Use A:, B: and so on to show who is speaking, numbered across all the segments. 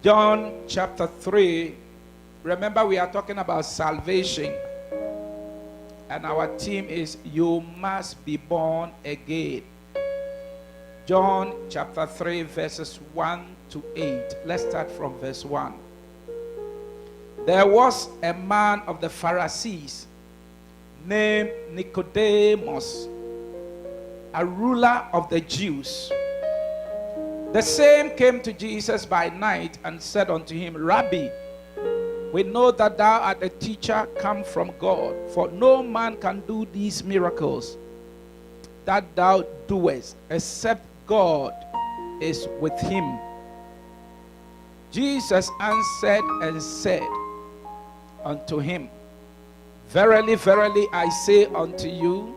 A: John chapter 3. Remember, we are talking about salvation. And our theme is you must be born again. John chapter 3 verses 1 to 8. Let's start from verse 1. There was a man of the Pharisees named Nicodemus, a ruler of the Jews. The same came to Jesus by night and said unto him, Rabbi, we know that thou art a teacher come from God, for no man can do these miracles that thou doest, except God is with him. Jesus answered and said unto him, Verily, verily, I say unto you,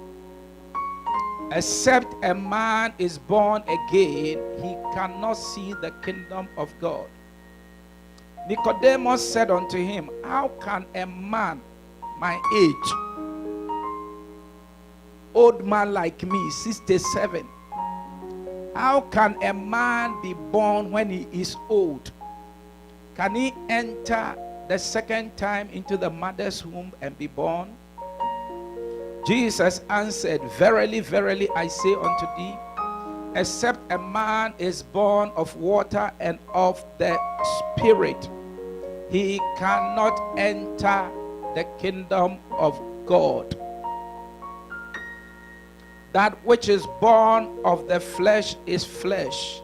A: except a man is born again, he cannot see the kingdom of God. Nicodemus said unto him, How can a man my age, old man like me, 67, how can a man be born when he is old? Can he enter the second time into the mother's womb and be born? Jesus answered, Verily, verily, I say unto thee, except a man is born of water and of the Spirit, he cannot enter the kingdom of God. That which is born of the flesh is flesh,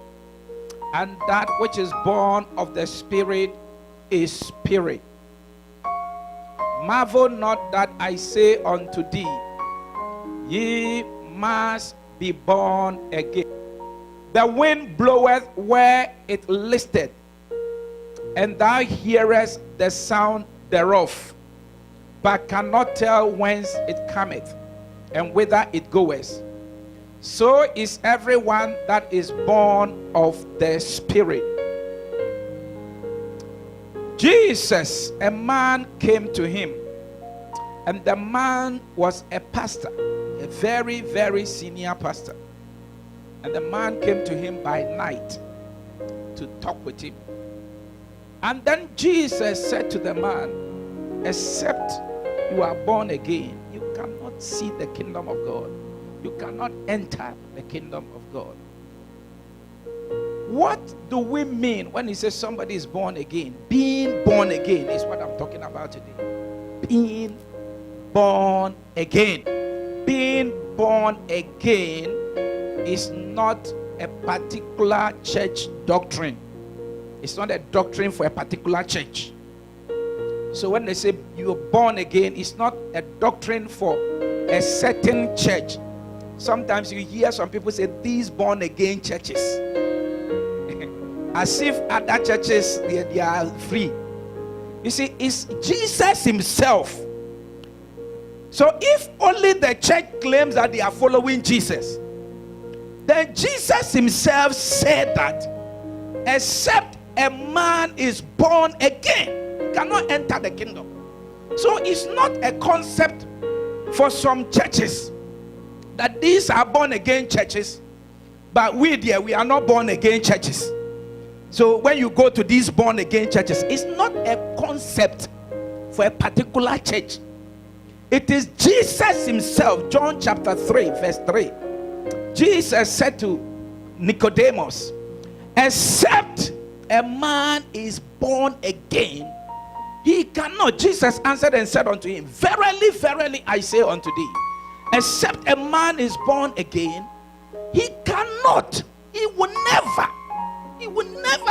A: and that which is born of the Spirit is spirit. Marvel not that I say unto thee, ye must be born again. The wind bloweth where it listeth, and thou hearest the sound thereof, but cannot tell whence it cometh, and whither it goeth. So is everyone that is born of the Spirit. Jesus, a man came to him, and the man was a pastor, a very, very senior pastor. And the man came to him by night to talk with him. And then Jesus said to the man, except you are born again, you cannot see the kingdom of God. You cannot enter the kingdom of God. What do we mean when he says somebody is born again? Being born again is what I'm talking about today. Being born again. Being born again is not a particular church doctrine. It's not a doctrine for a particular church. So when they say you're born again, it's not a doctrine for a certain church. Sometimes you hear some people say these born again churches, as if other churches they are free. You see, it's Jesus himself. So if only the church claims that they are following Jesus, then Jesus himself said that except a man is born again, he cannot enter the kingdom. So it's not a concept for some churches that these are born again churches, but we are not born again churches. So when you go to these born again churches, it's not a concept for a particular church. It is Jesus himself. John chapter 3 verse 3. Jesus said to Nicodemus, except a man is born again, he cannot. Jesus answered and said unto him, Verily, verily, I say unto thee, except a man is born again, he cannot, he will never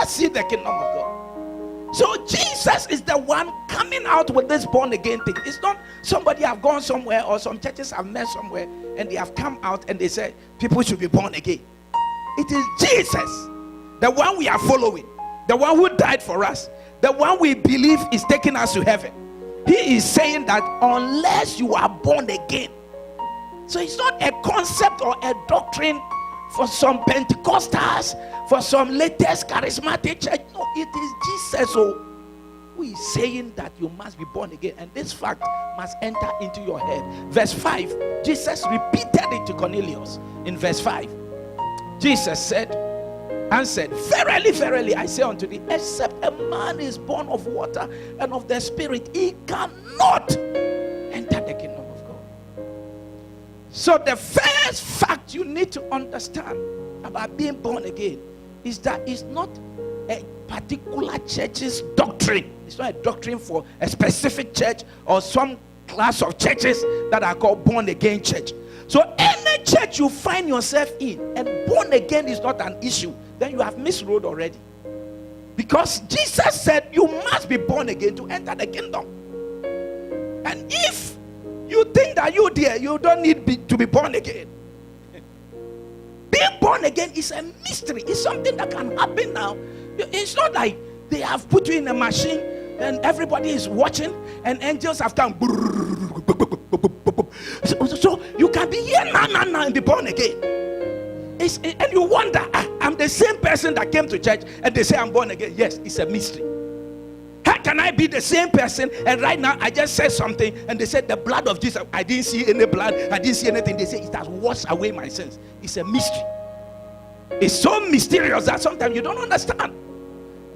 A: see the kingdom of God. So Jesus is the one coming out with this born again thing. It's not somebody have gone somewhere or some churches have met somewhere and they have come out and they say people should be born again. It is Jesus, the one we are following, the one who died for us, the one we believe is taking us to heaven. He is saying that unless you are born again. So it's not a concept or a doctrine for some Pentecostals, for some latest charismatic church. No, it is Jesus who is saying that you must be born again, and this fact must enter into your head. Verse 5, Jesus repeated it to Cornelius. In verse 5, Jesus said, answered, Verily, verily, I say unto thee, except a man is born of water and of the Spirit, he cannot enter the kingdom of God. So the first fact you need to understand about being born again is that it's not a particular church's doctrine. It's not a doctrine for a specific church or some class of churches that are called born again church. So any church you find yourself in and born again is not an issue, then you have missed road already. Because Jesus said you must be born again to enter the kingdom. And if you think that you don't need to be born again, being born again is a mystery. It's something that can happen now. It's not like they have put you in a machine and everybody is watching and angels have come. So you can be here now and be born again. And you wonder, I'm the same person that came to church and they say I'm born again. Yes, it's a mystery. How can I be the same person and right now I just said something and they said the blood of Jesus, I didn't see any blood, I didn't see anything. They say it has washed away my sins. It's a mystery. It's so mysterious that sometimes you don't understand.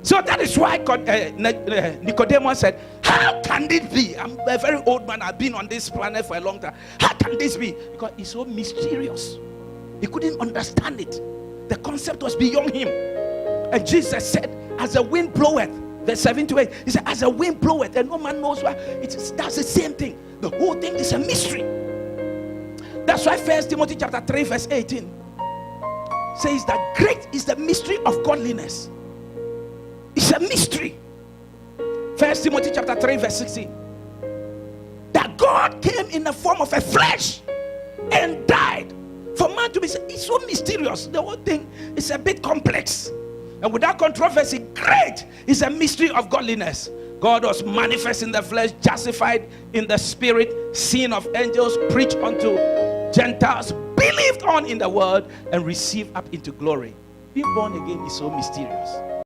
A: So that is why Nicodemus said, how can this be? I'm a very old man. I've been on this planet for a long time. How can this be? Because it's so mysterious. He couldn't understand it. The concept was beyond him. And Jesus said, as the wind bloweth, verse 7 to 8, he said, as the wind bloweth, and no man knows why. That's the same thing. The whole thing is a mystery. That's why 1 Timothy chapter 3, verse 18 says that great is the mystery of godliness. It's a mystery. 1 Timothy chapter 3 verse 16. That God came in the form of a flesh and died for man to be saved. It's so mysterious. The whole thing is a bit complex. And without controversy, great is a mystery of godliness. God was manifest in the flesh, justified in the spirit, seen of angels, preached unto Gentiles, believed on in the word, and received up into glory. Being born again is so mysterious.